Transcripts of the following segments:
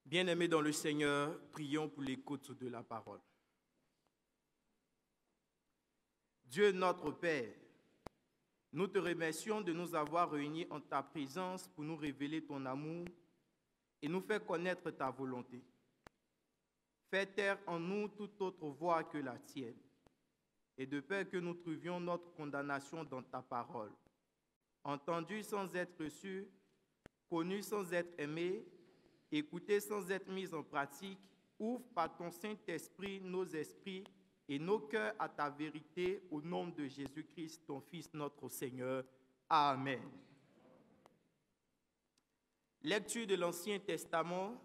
Bien-aimés dans le Seigneur, prions pour l'écoute de la parole. Dieu notre Père, nous te remercions de nous avoir réunis en ta présence pour nous révéler ton amour et nous faire connaître ta volonté. Fais taire en nous toute autre voix que la tienne, et de peur que nous trouvions notre condamnation dans ta parole, entendue sans être reçue, connue sans être aimée, écoutée sans être mise en pratique. Ouvre par ton Saint-Esprit nos esprits et nos cœurs à ta vérité, au nom de Jésus-Christ, ton Fils, notre Seigneur. Amen. Lecture de l'Ancien Testament,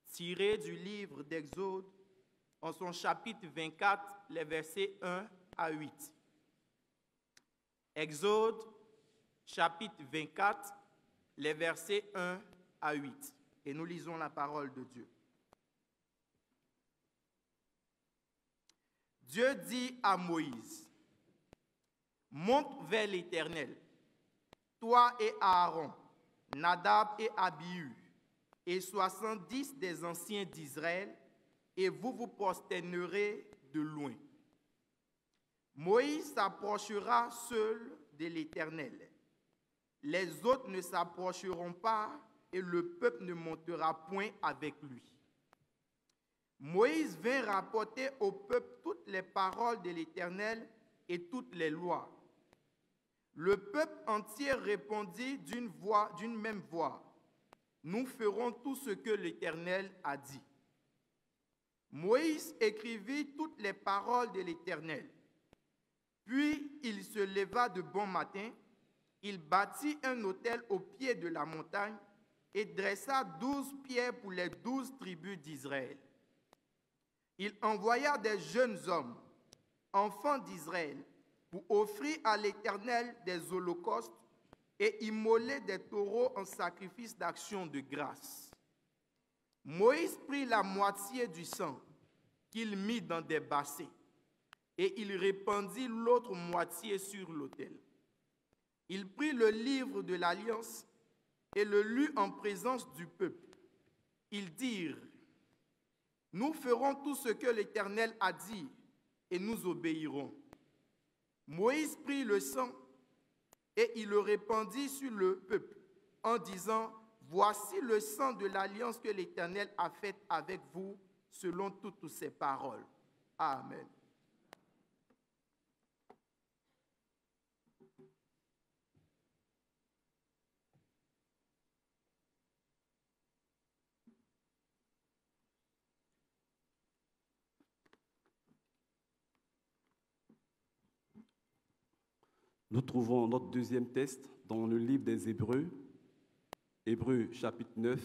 tirée du livre d'Exode, en son chapitre 24, les versets 1 à 8. Exode, chapitre 24, les versets 1 à 8. Et nous lisons la parole de Dieu. Dieu dit à Moïse, « Monte vers l'Éternel, toi et Aaron, Nadab et Abihu, et 70 des anciens d'Israël, et vous vous prosternerez de loin. Moïse s'approchera seul de l'Éternel. Les autres ne s'approcheront pas, et le peuple ne montera point avec lui. » Moïse vint rapporter au peuple toutes les paroles de l'Éternel et toutes les lois. Le peuple entier répondit d'une même voix, « Nous ferons tout ce que l'Éternel a dit. » Moïse écrivit toutes les paroles de l'Éternel. Puis il se leva de bon matin, il bâtit un autel au pied de la montagne et dressa 12 pierres pour les 12 tribus d'Israël. Il envoya des jeunes hommes, enfants d'Israël, pour offrir à l'Éternel des holocaustes et immoler des taureaux en sacrifice d'action de grâce. Moïse prit la moitié du sang qu'il mit dans des bassins et il répandit l'autre moitié sur l'autel. Il prit le livre de l'Alliance et le lut en présence du peuple. Ils dirent, « Nous ferons tout ce que l'Éternel a dit et nous obéirons. » Moïse prit le sang et il le répandit sur le peuple en disant, « Voici le sang de l'alliance que l'Éternel a faite avec vous selon toutes ses paroles. » Amen. Nous trouvons notre deuxième texte dans le livre des Hébreux, Hébreux chapitre 9,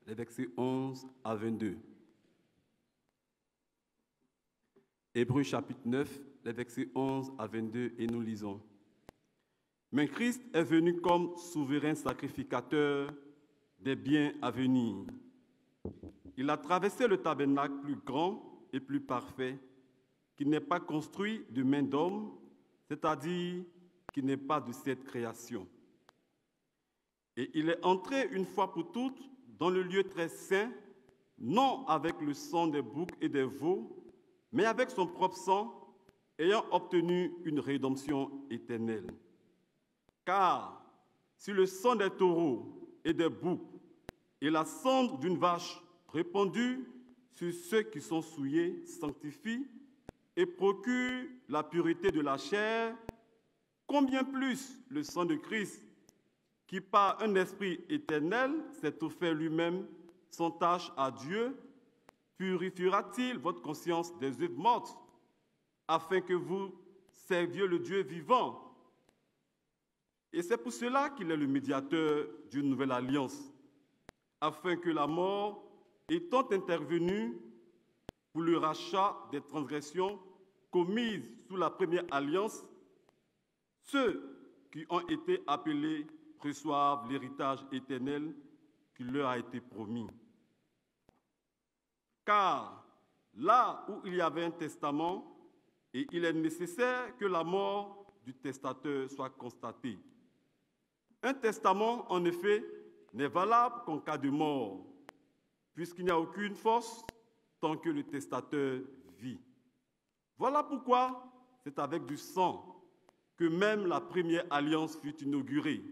les versets 11 à 22. Hébreux chapitre 9, les versets 11 à 22, et nous lisons. « Mais Christ est venu comme souverain sacrificateur des biens à venir. Il a traversé le tabernacle plus grand et plus parfait, qui n'est pas construit de main d'homme, c'est-à-dire qui n'est pas de cette création. Et il est entré une fois pour toutes dans le lieu très saint, non avec le sang des boucs et des veaux, mais avec son propre sang, ayant obtenu une rédemption éternelle. Car si le sang des taureaux et des boucs et la cendre d'une vache répandue sur ceux qui sont souillés sanctifient et procurent la pureté de la chair, combien plus le sang de Christ, qui par un esprit éternel s'est offert lui-même sans tache à Dieu, purifiera-t-il votre conscience des œuvres mortes, afin que vous serviez le Dieu vivant? Et c'est pour cela qu'il est le médiateur d'une nouvelle alliance, afin que la mort, étant intervenue pour le rachat des transgressions commises sous la première alliance, ceux qui ont été appelés reçoivent l'héritage éternel qui leur a été promis. Car là où il y avait un testament, et il est nécessaire que la mort du testateur soit constatée. Un testament, en effet, n'est valable qu'en cas de mort. puisqu'il n'y a aucune force tant que le testateur vit. Voilà pourquoi c'est avec du sang que même la première alliance fut inaugurée.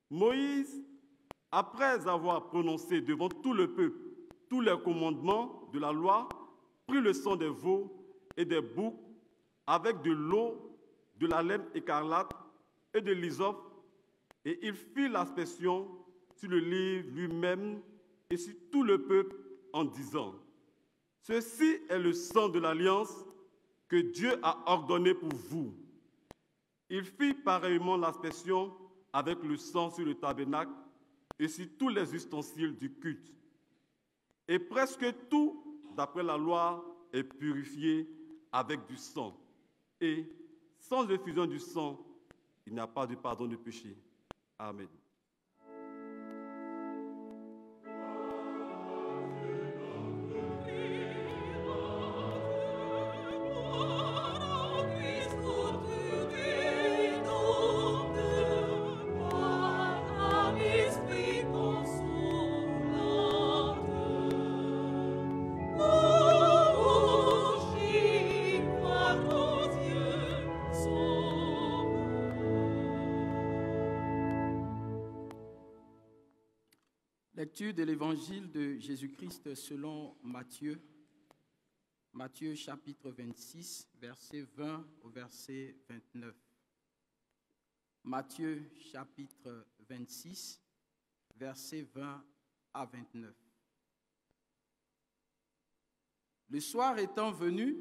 Moïse, après avoir prononcé devant tout le peuple tous les commandements de la loi, prit le sang des veaux et des boucs avec de l'eau, de la laine écarlate et de l'hysope, et il fit l'aspersion sur le livre lui-même et sur tout le peuple en disant: ceci est le sang de l'alliance que Dieu a ordonné pour vous. Il fit pareillement l'aspersion avec le sang sur le tabernacle et sur tous les ustensiles du culte. Et presque tout, d'après la loi, est purifié avec du sang. Et sans effusion du sang, il n'y a pas de pardon de péché. Amen. Lecture de l'évangile de Jésus-Christ selon Matthieu. Matthieu chapitre 26, verset 20 au verset 29. Matthieu chapitre 26, verset 20 à 29. Le soir étant venu,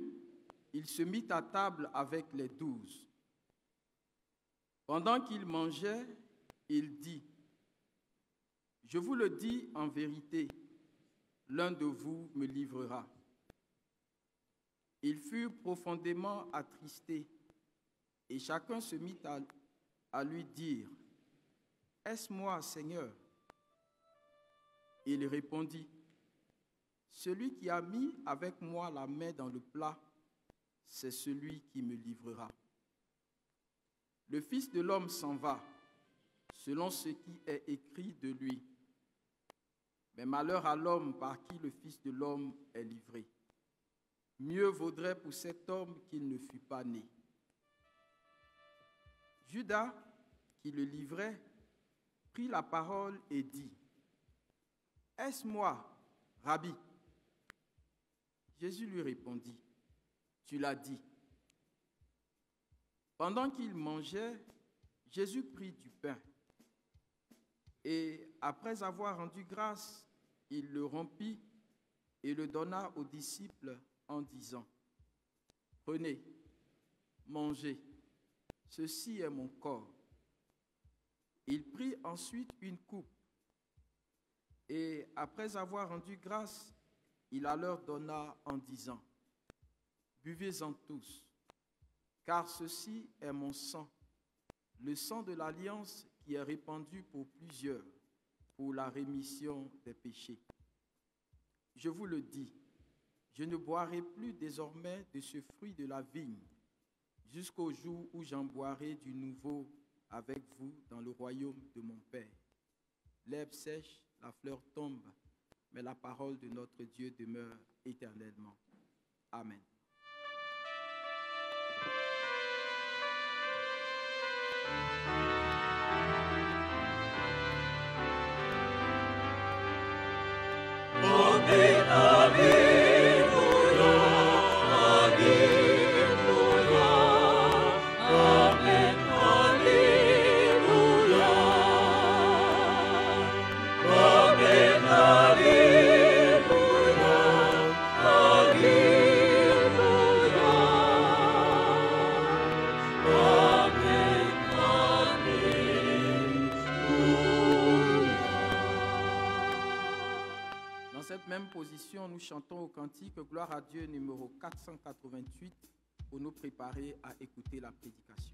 il se mit à table avec les 12. Pendant qu'il mangeait, il dit: je vous le dis en vérité, l'un de vous me livrera. Ils furent profondément attristés, et chacun se mit à lui dire: est-ce moi, Seigneur? Il répondit: celui qui a mis avec moi la main dans le plat, c'est celui qui me livrera. Le Fils de l'homme s'en va, selon ce qui est écrit de lui. Mais malheur à l'homme par qui le Fils de l'homme est livré. Mieux vaudrait pour cet homme qu'il ne fût pas né. Judas, qui le livrait, prit la parole et dit: est-ce moi, Rabbi? Jésus lui répondit: tu l'as dit. Pendant qu'il mangeait, Jésus prit du pain. Et après avoir rendu grâce, il le rompit et le donna aux disciples en disant: prenez, mangez, ceci est mon corps. Il prit ensuite une coupe et après avoir rendu grâce, il la leur donna en disant: buvez-en tous, car ceci est mon sang, le sang de l'alliance qui est répandu pour plusieurs, pour la rémission des péchés. Je vous le dis, je ne boirai plus désormais de ce fruit de la vigne, jusqu'au jour où j'en boirai du nouveau avec vous dans le royaume de mon Père. L'herbe sèche, la fleur tombe, mais la parole de notre Dieu demeure éternellement. Amen. Nous chantons au cantique Gloire à Dieu numéro 488 pour nous préparer à écouter la prédication.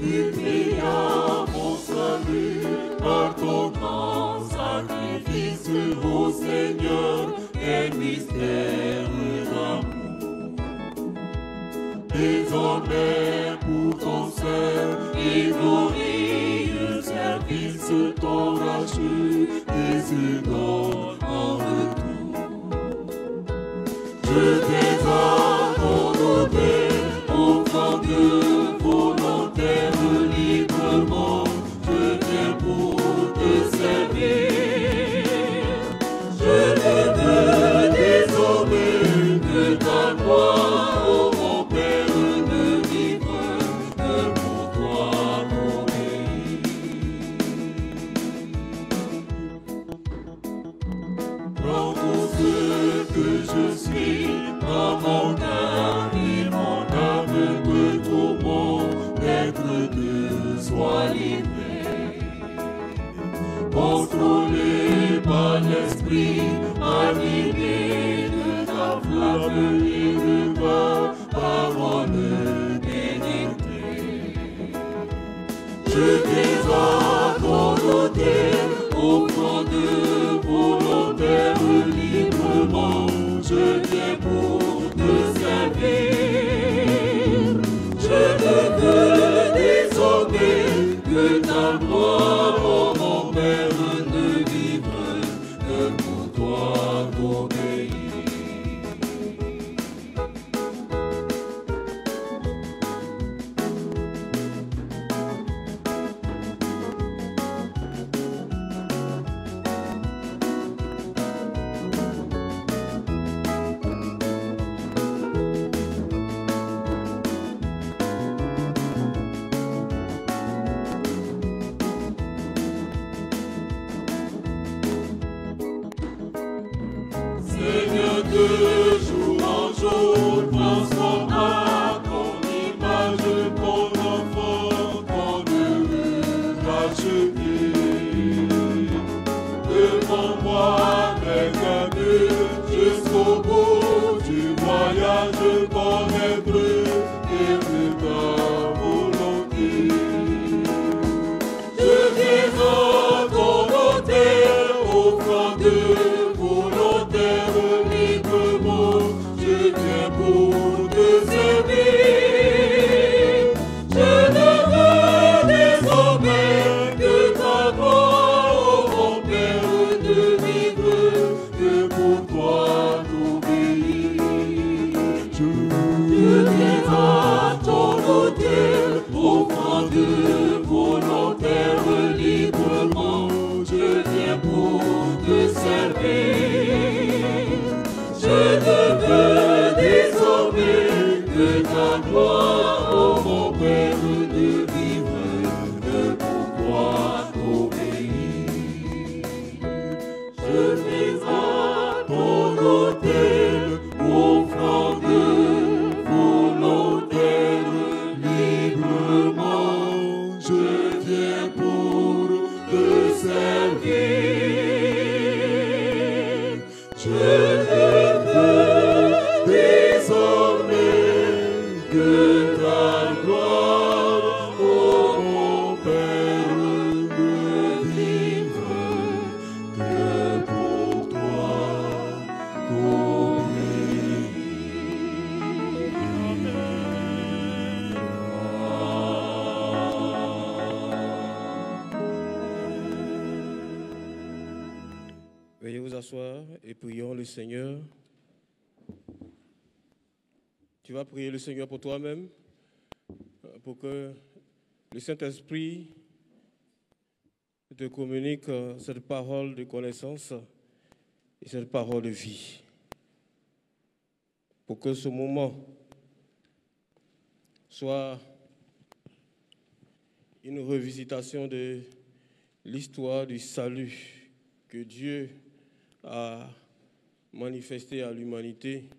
Tu pries à mon salut par ton grand sacrifice, ô Seigneur, et mystère d'amour. Désormais pour ton saint et glorieux service, ton rachet et se donne en retour. Je t'ai abandonné au camp de volontaire librement, je viens pour te servir. Je ne veux désormais que ta gloire, ô mon Père, ne vivre que pour toi m'obéir. Prends tout ce que je suis, dans mon cœur et mon âme, que tout mon être te soit livré. Contrôlé par l'esprit, animé de ta flamme et de ta parole pénétrée. Je t'ai abandonné au camp de volontaire librement, je viens pour te servir. Je ne veux désormais que ta gloire, ô mon Père, ne vivre que pour toi m'obéir. Seigneur, de jour en jour, transforme à ton image ton enfant, ton heureux racheté. Devant moi, regarde jusqu'au bout du voyage, connaître et de ta volonté. Je viens à ton autel, offrant de volontaire librement, je viens pour te servir. Je ne veux désormais que ta gloire, ô mon Père, de vivre que pour toi t'obéir. Je viens à ton autel, offrant de volontaire librement, je viens pour te servir. Je ne veux désormais que ta gloire, ô mon Père, de vivre que pour toi t'obéir. Je viens à ton autel, offrant de volontaire librement, je viens pour te servir. Je ne veux désormais que ta gloire, ô mon Père, ne vive que pour toi Veuillez vous asseoir et prions le Seigneur. Tu vas prier le Seigneur pour toi-même, pour que le Saint-Esprit te communique cette parole de connaissance et cette parole de vie. Pour que ce moment soit une revisitation de l'histoire du salut que Dieu a manifesté à l'humanité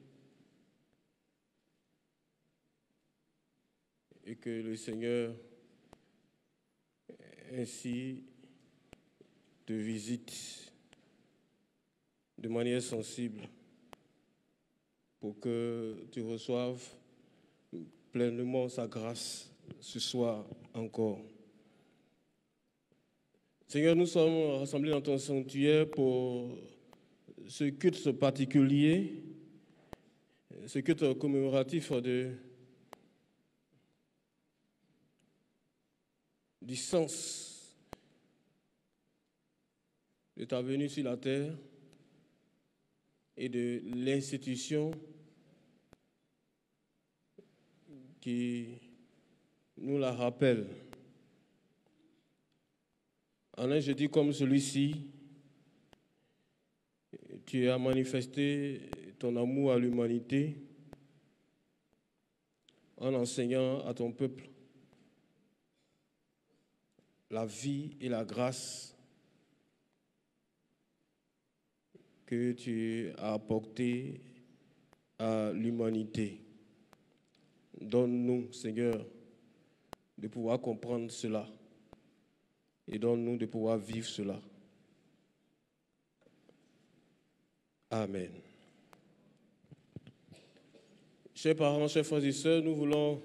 et que le Seigneur ainsi te visite de manière sensible pour que tu reçoives pleinement sa grâce ce soir encore. Seigneur, nous sommes rassemblés dans ton sanctuaire pour ce culte particulier, ce culte commémoratif du sens de ta venue sur la terre et de l'institution qui nous la rappelle. En un jeudi comme celui-ci, tu as manifesté ton amour à l'humanité en enseignant à ton peuple la vie et la grâce que tu as apportées à l'humanité. Donne-nous, Seigneur, de pouvoir comprendre cela et donne-nous de pouvoir vivre cela. Amen. Chers parents, chers frères et sœurs, nous voulons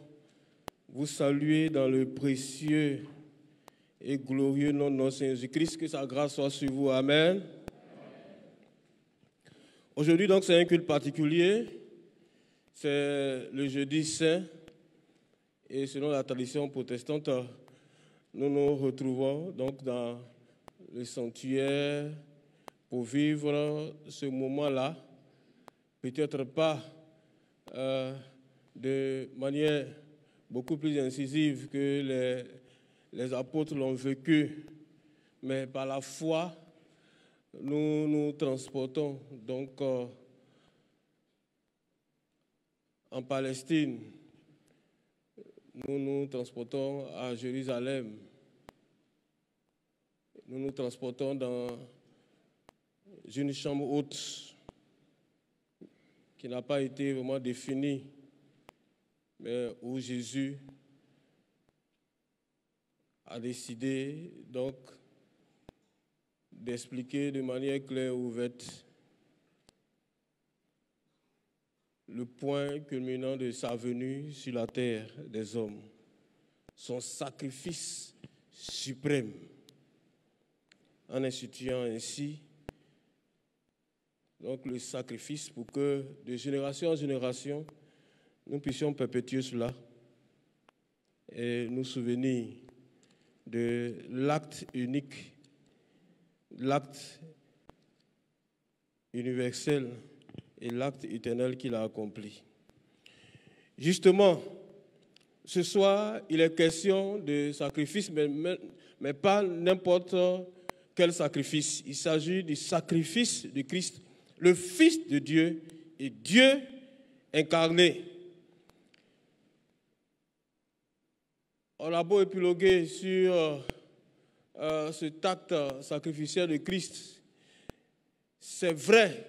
vous saluer dans le précieux et glorieux nom de notre Seigneur Jésus-Christ. Que sa grâce soit sur vous. Amen. Aujourd'hui, donc, c'est un culte particulier. C'est le jeudi saint. Et selon la tradition protestante, nous nous retrouvons donc dans le sanctuaire pour vivre ce moment-là. Peut-être pas de manière beaucoup plus incisive que les apôtres l'ont vécu, mais par la foi, nous nous transportons donc en Palestine, nous nous transportons à Jérusalem, nous nous transportons dans une chambre haute qui n'a pas été vraiment définie, mais où Jésus a décidé donc d'expliquer de manière claire et ouverte le point culminant de sa venue sur la terre des hommes, son sacrifice suprême, en instituant ainsi donc le sacrifice pour que de génération en génération, nous puissions perpétuer cela et nous souvenir de l'acte unique, l'acte universel et l'acte éternel qu'il a accompli. Justement, ce soir, il est question de sacrifice, mais pas n'importe quel sacrifice. Il s'agit du sacrifice de Christ, le Fils de Dieu et Dieu incarné. On a beau épiloguer sur cet acte sacrificiel de Christ. C'est vrai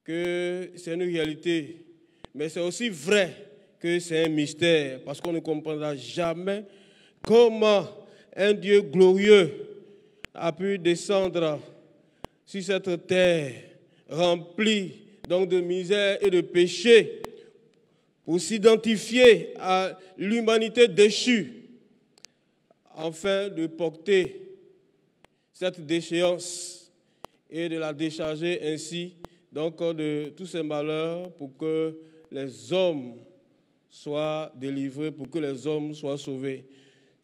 que c'est une réalité, mais c'est aussi vrai que c'est un mystère, parce qu'on ne comprendra jamais comment un Dieu glorieux a pu descendre sur cette terre remplie donc de misère et de péché pour s'identifier à l'humanité déchue, afin de porter cette déchéance et de la décharger ainsi donc de tous ces malheurs pour que les hommes soient délivrés, pour que les hommes soient sauvés.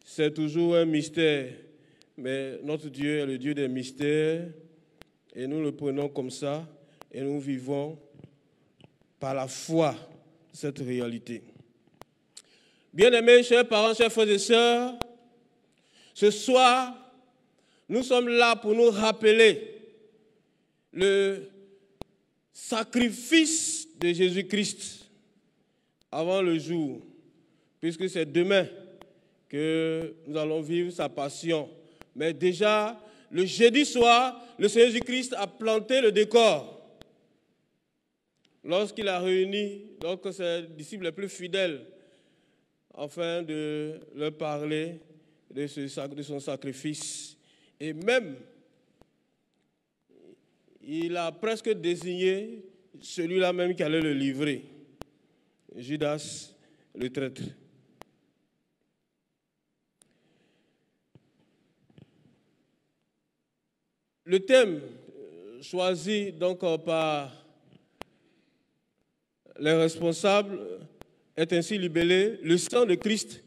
C'est toujours un mystère, mais notre Dieu est le Dieu des mystères et nous le prenons comme ça et nous vivons par la foi cette réalité. Bien-aimés, chers parents, chers frères et sœurs, ce soir, nous sommes là pour nous rappeler le sacrifice de Jésus-Christ avant le jour, puisque c'est demain que nous allons vivre sa passion. Mais déjà, le jeudi soir, le Seigneur Jésus-Christ a planté le décor lorsqu'il a réuni donc, ses disciples les plus fidèles afin de leur parler de son sacrifice. Et même, il a presque désigné celui-là même qui allait le livrer, Judas le traître. Le thème choisi donc par les responsables est ainsi libellé: le sang de Christ,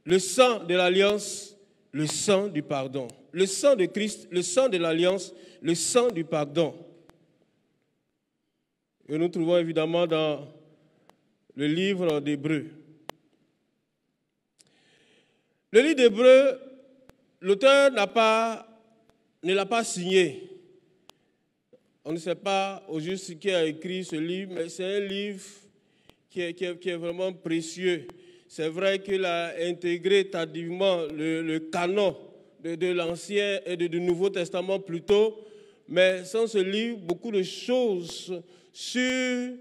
le sang de l'alliance, le sang du pardon. Le sang de Christ, le sang de l'alliance, le sang du pardon. Et nous trouvons évidemment dans le livre d'Hébreux. Le livre d'Hébreux, l'auteur ne l'a pas signé. On ne sait pas au juste qui a écrit ce livre, mais c'est un livre qui est vraiment précieux. C'est vrai qu'il a intégré tardivement le canon de l'Ancien et du Nouveau Testament plutôt, mais sans ce livre, beaucoup de choses sur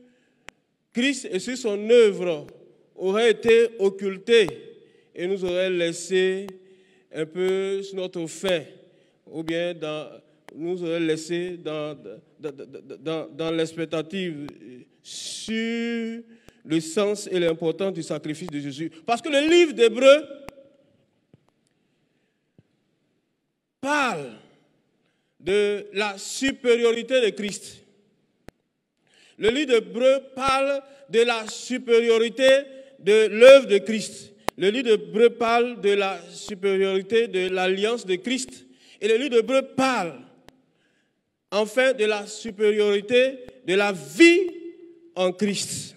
Christ et sur son œuvre auraient été occultées et nous auraient laissé un peu sur notre faim, ou bien nous auraient laissé dans l'expectative sur le sens et l'importance du sacrifice de Jésus. Parce que le livre d'Hébreux parle de la supériorité de Christ. Le livre d'Hébreux parle de la supériorité de l'œuvre de Christ. Le livre d'Hébreux parle de la supériorité de l'alliance de Christ. Et le livre d'Hébreux parle enfin de la supériorité de la vie en Christ.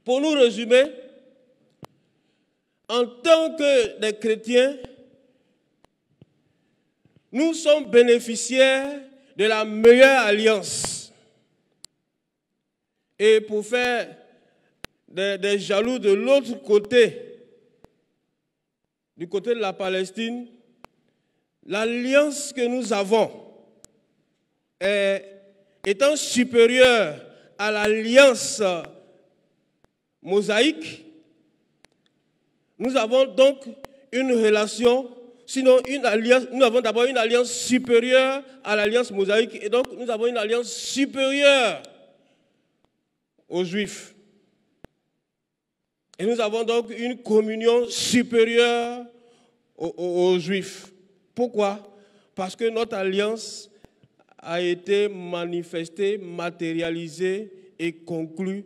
Pour nous résumer, en tant que des chrétiens, nous sommes bénéficiaires de la meilleure alliance. Et pour faire des jaloux de l'autre côté, du côté de la Palestine, l'alliance que nous avons étant supérieure à l'alliance mosaïque, nous avons donc une relation, sinon une alliance, nous avons d'abord une alliance supérieure à l'alliance mosaïque, et donc nous avons une alliance supérieure aux Juifs. Et nous avons donc une communion supérieure aux Juifs. Pourquoi? Parce que notre alliance a été manifestée, matérialisée et conclue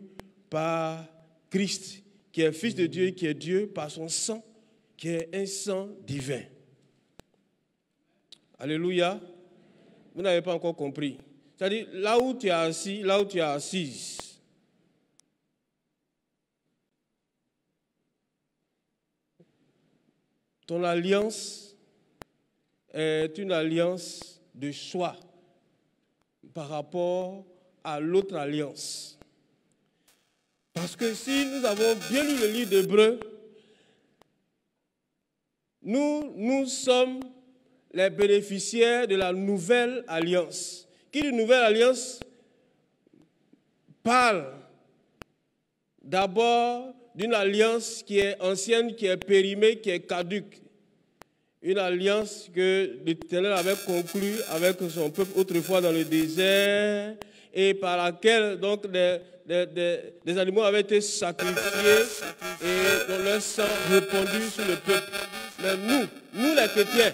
par Christ, qui est Fils de Dieu et qui est Dieu par son sang, qui est un sang divin. Alléluia. Vous n'avez pas encore compris. C'est-à-dire, là où tu es assis, là où tu es assise, ton alliance est une alliance de choix par rapport à l'autre alliance. Parce que si nous avons bien lu le livre d'Hébreux, nous sommes les bénéficiaires de la nouvelle alliance. Qui dit nouvelle alliance parle d'abord d'une alliance qui est ancienne, qui est périmée, qui est caduque. Une alliance que l'Éternel avait conclue avec son peuple autrefois dans le désert et par laquelle donc des animaux avaient été sacrifiés et dont leur sang répandu sur le peuple. Mais nous les chrétiens,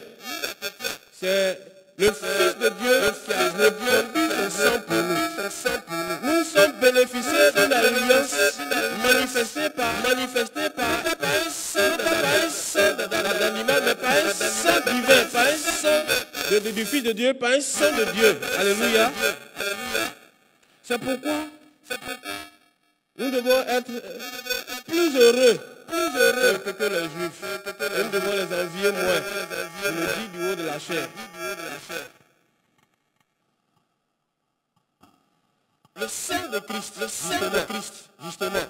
c'est le Fils de Dieu qui a répandu son sang pour nous. Nous sommes bénéficiaires d'une alliance manifestée par un sang d'animal, mais par un sang divin, par un sang du Fils de Dieu, par un sang de Dieu. Alléluia. C'est pourquoi nous devons être plus heureux que les Juifs. Et nous devons les envier moins. Je le dis du haut de la chair. Le sang de Christ, justement.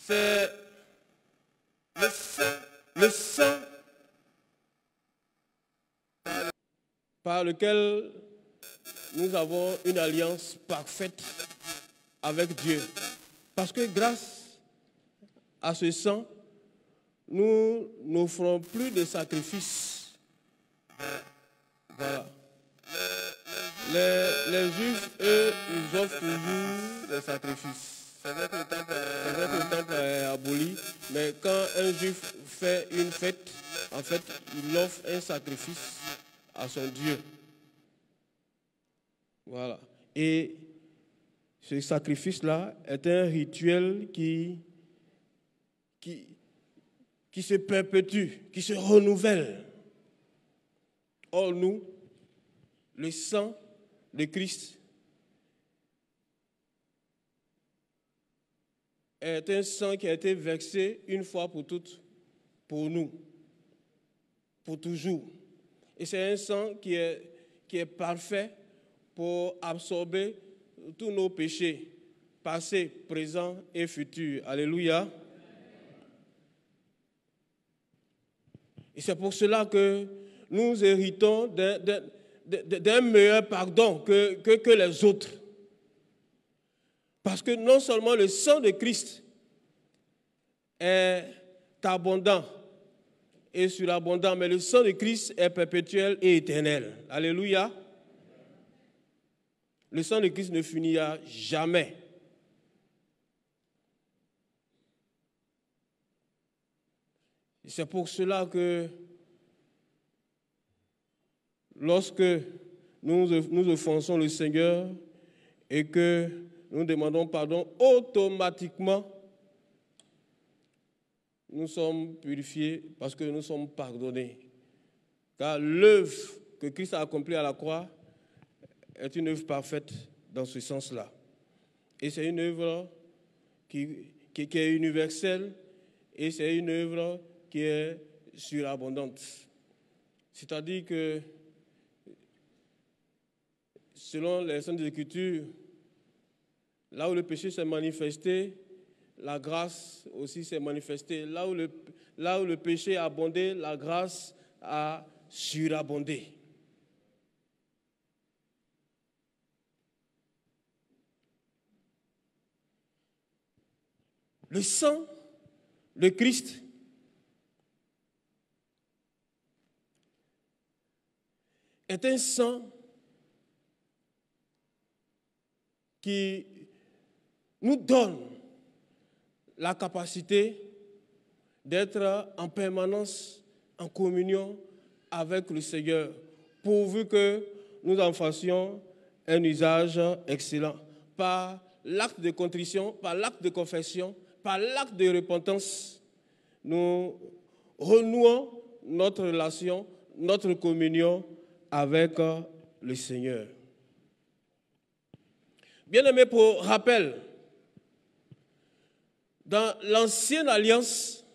C'est le sang par lequel nous avons une alliance parfaite avec Dieu. Parce que grâce à ce sang, nous n'offrons plus de sacrifices. Voilà. Les Juifs, eux, ils offrent toujours des sacrifices. C'est vrai que le temple est à aboli. Mais quand un juif fait une fête, en fait, il offre un sacrifice à son Dieu. Voilà. Et ce sacrifice-là est un rituel qui se perpétue, qui se renouvelle. Or, nous, le sang de Christ est un sang qui a été versé une fois pour toutes, pour nous, pour toujours. Et c'est un sang qui est parfait pour absorber tous nos péchés, passés, présents et futurs. Alléluia. Et c'est pour cela que nous héritons d'un meilleur pardon que les autres. Parce que non seulement le sang de Christ est abondant et surabondant, mais le sang de Christ est perpétuel et éternel. Alléluia. Le sang de Christ ne finira jamais. Et c'est pour cela que lorsque nous offensons le Seigneur et que nous demandons pardon, automatiquement, nous sommes purifiés parce que nous sommes pardonnés. Car l'œuvre que Christ a accomplie à la croix est une œuvre parfaite dans ce sens-là. Et c'est une œuvre qui est universelle et c'est une œuvre qui est surabondante. C'est-à-dire que, selon les Saintes Écritures, là où le péché s'est manifesté, la grâce aussi s'est manifestée. Là où le péché a abondé, la grâce a surabondé. Le sang de Christ est un sang qui nous donne la capacité d'être en permanence en communion avec le Seigneur, pourvu que nous en fassions un usage excellent, par l'acte de contrition, par l'acte de confession, par l'acte de repentance. Nous renouons notre relation, notre communion avec le Seigneur. Bien-aimés, pour rappel, dans l'Ancienne Alliance,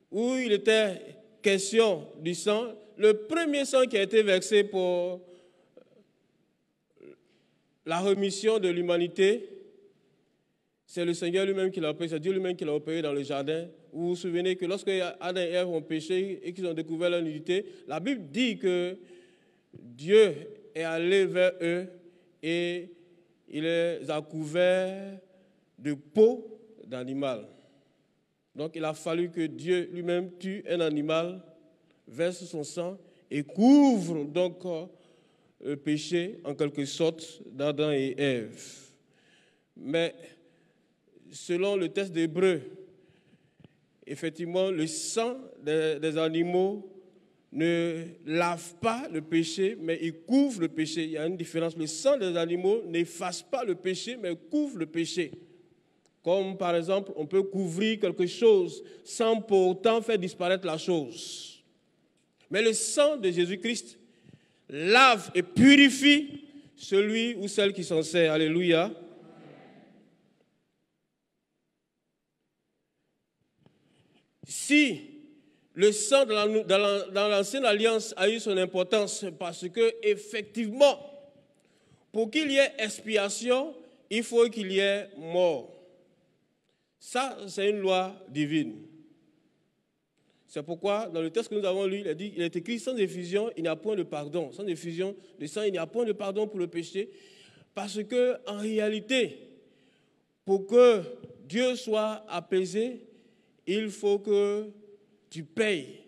où il était question du sang, le premier sang qui a été versé pour la rémission de l'humanité, c'est le Seigneur lui-même qui l'a opéré, c'est Dieu lui-même qui l'a opéré dans le jardin. Vous vous souvenez que lorsque Adam et Ève ont péché et qu'ils ont découvert leur nudité, la Bible dit que Dieu est allé vers eux et il les a couverts de peau d'animal. Donc il a fallu que Dieu lui-même tue un animal, verse son sang et couvre donc le péché en quelque sorte d'Adam et Ève. Mais selon le texte d'Hébreu, effectivement, le sang des animaux ne lave pas le péché, mais il couvre le péché. Il y a une différence. Le sang des animaux n'efface pas le péché, mais couvre le péché. Comme par exemple, on peut couvrir quelque chose sans pour autant faire disparaître la chose. Mais le sang de Jésus-Christ lave et purifie celui ou celle qui s'en sert. Alléluia. Si le sang dans l'Ancienne Alliance a eu son importance, parce que effectivement, pour qu'il y ait expiation, il faut qu'il y ait mort. Ça, c'est une loi divine. C'est pourquoi, dans le texte que nous avons lu, il est écrit, sans effusion, il n'y a point de pardon. Sans effusion de sang, il n'y a point de pardon pour le péché. Parce que, en réalité, pour que Dieu soit apaisé, il faut que tu payes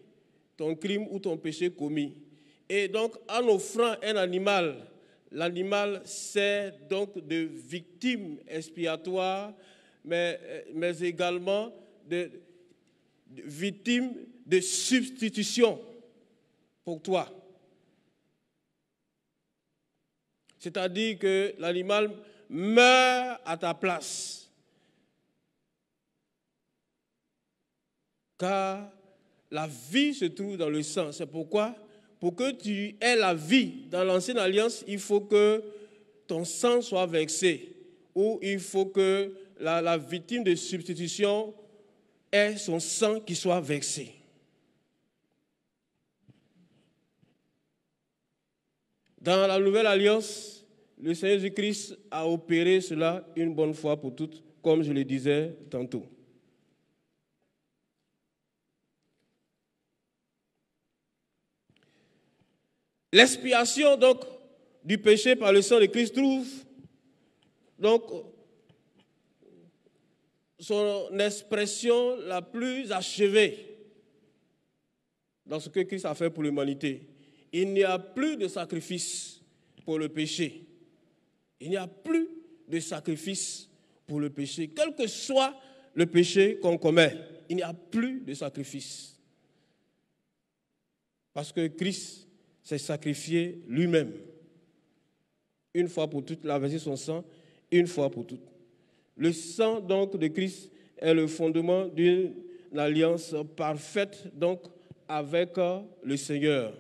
ton crime ou ton péché commis. Et donc, en offrant un animal, l'animal sert donc de victime expiatoire, mais également de victime de substitution pour toi. C'est-à-dire que l'animal meurt à ta place. Car la vie se trouve dans le sang. C'est pourquoi, pour que tu aies la vie dans l'ancienne alliance, il faut que ton sang soit versé. Ou il faut que la victime de substitution ait son sang qui soit versé. Dans la nouvelle alliance, le Seigneur Jésus-Christ a opéré cela une bonne fois pour toutes, comme je le disais tantôt. L'expiation donc du péché par le sang de Christ trouve donc son expression la plus achevée dans ce que Christ a fait pour l'humanité. Il n'y a plus de sacrifice pour le péché. Il n'y a plus de sacrifice pour le péché. Quel que soit le péché qu'on commet, il n'y a plus de sacrifice. Parce que Christ s'est sacrifié lui-même. Une fois pour toutes, il a versé son sang, une fois pour toutes. Le sang donc de Christ est le fondement d'une alliance parfaite donc avec le Seigneur.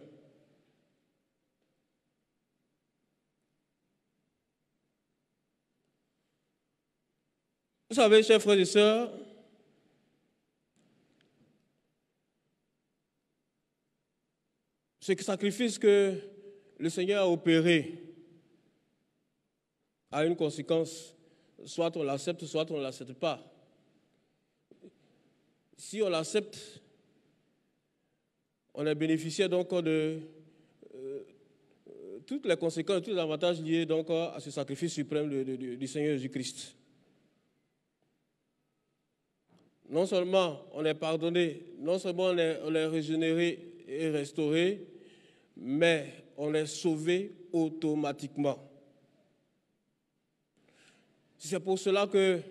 Vous savez, chers frères et sœurs, ce sacrifice que le Seigneur a opéré a une conséquence, soit on l'accepte, soit on ne l'accepte pas. Si on l'accepte, on est bénéficiaire donc de toutes les conséquences, tous les avantages liés donc à ce sacrifice suprême du Seigneur Jésus-Christ. Non seulement on est pardonné, non seulement on est régénéré et restauré, mais on est sauvé automatiquement. C'est pour cela que,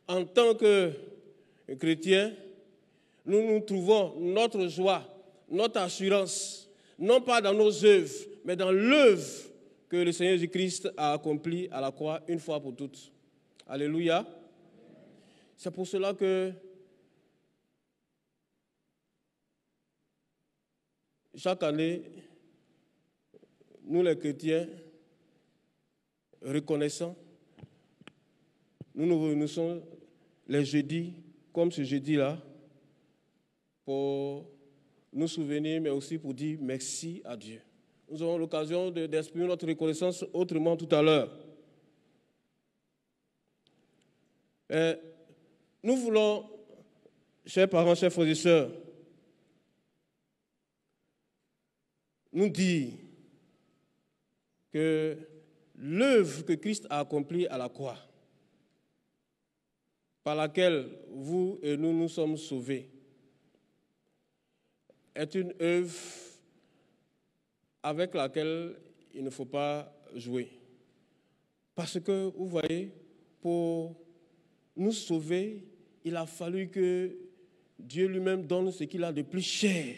en tant que chrétiens, nous trouvons notre joie, notre assurance, non pas dans nos œuvres, mais dans l'œuvre que le Seigneur Jésus-Christ a accomplie à la croix une fois pour toutes. Alléluia. C'est pour cela que chaque année, nous les chrétiens, reconnaissants, nous nous réunissons les jeudis, comme ce jeudi-là, pour nous souvenir, mais aussi pour dire merci à Dieu. Nous aurons l'occasion d'exprimer notre reconnaissance autrement tout à l'heure. Nous voulons, chers parents, chers frères et sœurs, nous dire que l'œuvre que Christ a accomplie à la croix, par laquelle vous et nous sommes sauvés, est une œuvre avec laquelle il ne faut pas jouer. Parce que, vous voyez, pour nous sauver, il a fallu que Dieu lui-même donne ce qu'il a de plus cher,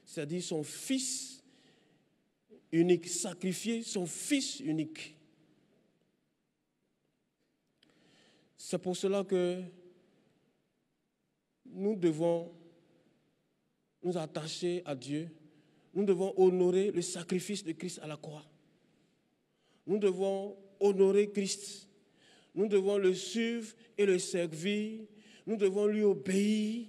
c'est-à-dire son Fils unique, sacrifier son Fils unique. C'est pour cela que nous devons nous attacher à Dieu. Nous devons honorer le sacrifice de Christ à la croix. Nous devons honorer Christ. Nous devons le suivre et le servir. Nous devons lui obéir.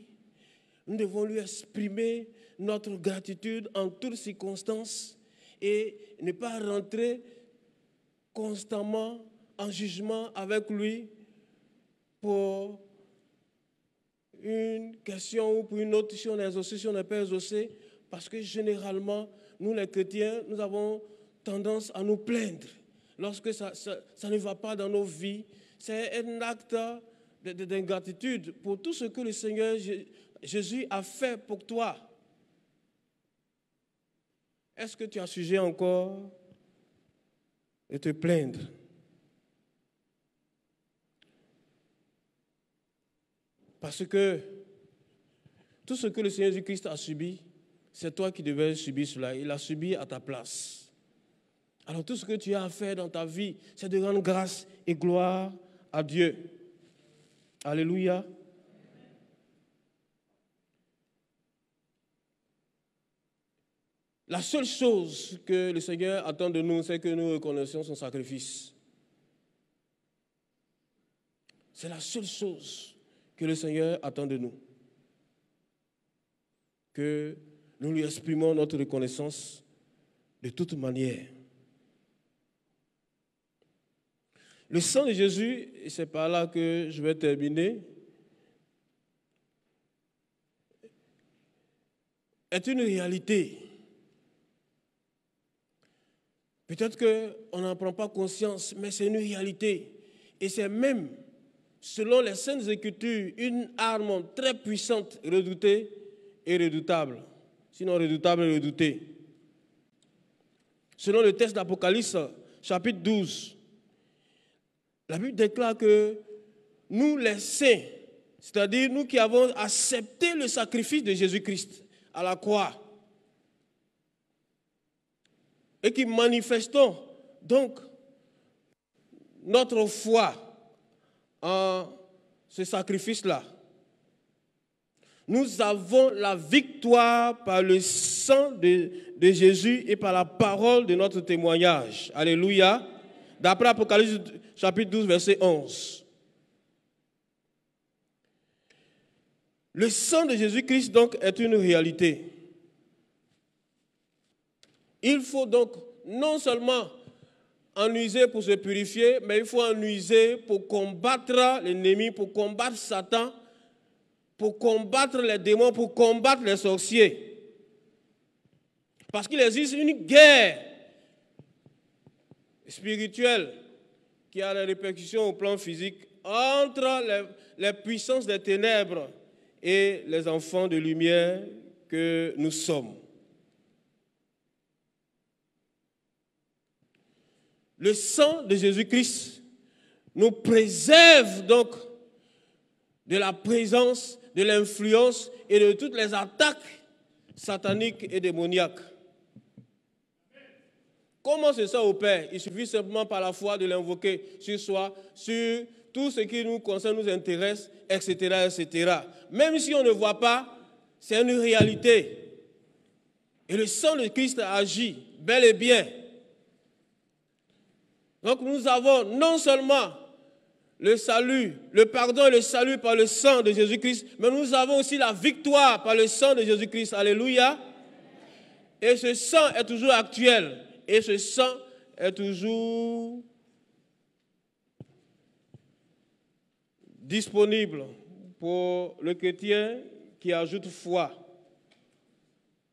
Nous devons lui exprimer notre gratitude en toutes circonstances et ne pas rentrer constamment en jugement avec lui pour une question ou pour une autre, si on est exaucé, si on n'est pas exaucé, parce que généralement, nous les chrétiens, nous avons tendance à nous plaindre lorsque ça ne va pas dans nos vies. C'est un acte d'ingratitude pour tout ce que le Seigneur Jésus a fait pour toi. Est-ce que tu as sujet encore de te plaindre? Parce que tout ce que le Seigneur Jésus-Christ a subi, c'est toi qui devais subir cela. Il a subi à ta place. Alors tout ce que tu as à faire dans ta vie, c'est de rendre grâce et gloire à Dieu. Alléluia. La seule chose que le Seigneur attend de nous, c'est que nous reconnaissions son sacrifice. C'est la seule chose que le Seigneur attend de nous. Que nous lui exprimons notre reconnaissance de toute manière. Le sang de Jésus, et c'est par là que je vais terminer, est une réalité. Peut-être qu'on n'en prend pas conscience, mais c'est une réalité. Et c'est même, selon les Saintes Écritures, une arme très puissante, redoutée et redoutable. Sinon redoutable et redoutée. Selon le texte d'Apocalypse, chapitre 12, la Bible déclare que nous, les saints, c'est-à-dire nous qui avons accepté le sacrifice de Jésus-Christ à la croix, et qui manifestons donc notre foi en ce sacrifice-là, nous avons la victoire par le sang de Jésus et par la parole de notre témoignage. Alléluia. D'après Apocalypse chapitre 12, verset 11. Le sang de Jésus-Christ donc est une réalité. Il faut donc non seulement en user pour se purifier, mais il faut en user pour combattre l'ennemi, pour combattre Satan, pour combattre les démons, pour combattre les sorciers. Parce qu'il existe une guerre spirituelle qui a des répercussions au plan physique entre les puissances des ténèbres et les enfants de lumière que nous sommes. Le sang de Jésus-Christ nous préserve donc de la présence, de l'influence et de toutes les attaques sataniques et démoniaques. Comment ça opère? Il suffit simplement par la foi de l'invoquer sur soi, sur tout ce qui nous concerne, nous intéresse, etc., etc. Même si on ne voit pas, c'est une réalité. Et le sang de Christ agit bel et bien. Donc nous avons non seulement le salut, le pardon et le salut par le sang de Jésus-Christ, mais nous avons aussi la victoire par le sang de Jésus-Christ. Alléluia. Et ce sang est toujours actuel. Et ce sang est toujours disponible pour le chrétien qui ajoute foi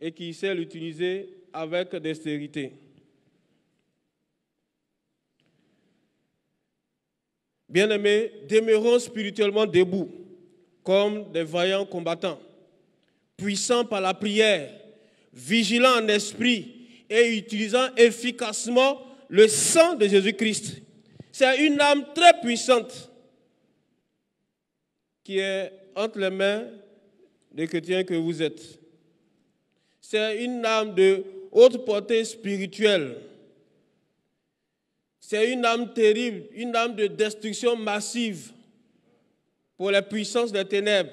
et qui sait l'utiliser avec dextérité. Bien-aimés, demeurons spirituellement debout comme des vaillants combattants, puissants par la prière, vigilants en esprit et utilisant efficacement le sang de Jésus-Christ. C'est une âme très puissante qui est entre les mains des chrétiens que vous êtes. C'est une âme de haute portée spirituelle. C'est une âme terrible, une âme de destruction massive pour les puissances des ténèbres.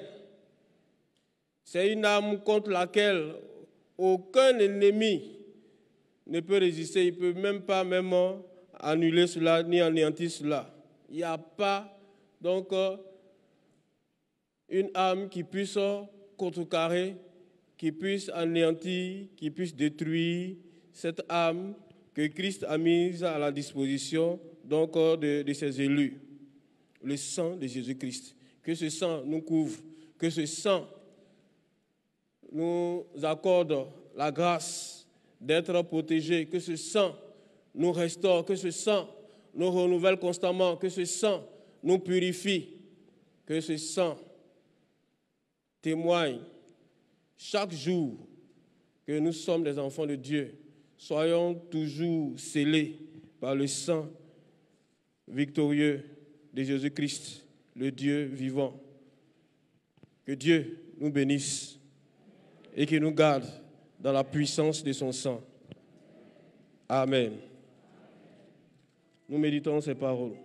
C'est une âme contre laquelle aucun ennemi ne peut résister. Il ne peut même pas annuler cela ni anéantir cela. Il n'y a pas donc une âme qui puisse contrecarrer, qui puisse anéantir, qui puisse détruire cette âme que Christ a mise à la disposition donc de ses élus. Le sang de Jésus-Christ. Que ce sang nous couvre, que ce sang nous accorde la grâce d'être protégés, que ce sang nous restaure, que ce sang nous renouvelle constamment, que ce sang nous purifie, que ce sang témoigne chaque jour que nous sommes des enfants de Dieu. Soyons toujours scellés par le sang victorieux de Jésus-Christ, le Dieu vivant. Que Dieu nous bénisse et qu'il nous garde dans la puissance de son sang. Amen. Nous méditons ces paroles.